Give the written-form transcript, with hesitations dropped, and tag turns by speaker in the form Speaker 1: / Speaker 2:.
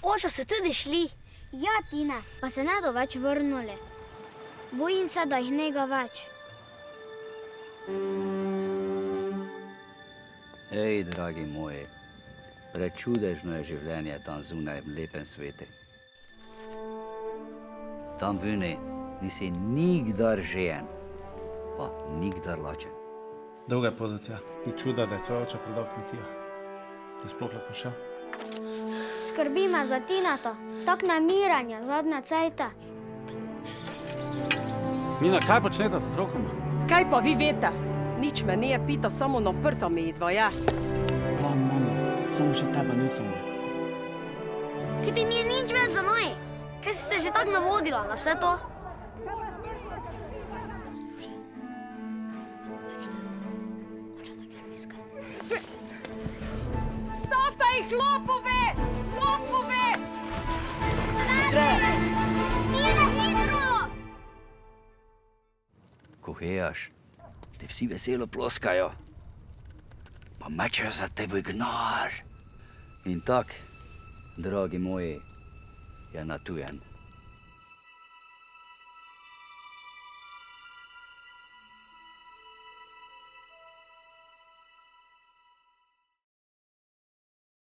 Speaker 1: Oče so tudi šli.
Speaker 2: Ja, Tina, pa se ne do več vrnuli. Bojim se, da jih nega več.
Speaker 3: Ej, dragi moji, prečudežno je življenje tam zunaj v lepem svetu. Tam vune nisi nikdar žejen, pa nikdar lačen.
Speaker 4: Dolga je pot do tja. Ni čuda, da je tvoj oče prodal kmetijo. Da je sploh lahko šel.
Speaker 2: Skrbi me za Tinato, tak namiranja zadnja cajta.
Speaker 4: Mina, kaj počnete z otrokoma?
Speaker 5: Kaj pa vi veste? Nič me nije pital, samo naprto mi idva, ja.
Speaker 4: Plan, mamo, samo še tebe nucamo.
Speaker 1: Kaj ti nije nič več za noj? Kaj si se že tako navodila na vse to?
Speaker 5: Stavta jih, lopove! Lopove!
Speaker 1: Tina, hitro!
Speaker 3: Ko hejaš, ti vsi veselo ploskajo, pa mečejo za teboj gnar. In tak, dragi moji, je natujen.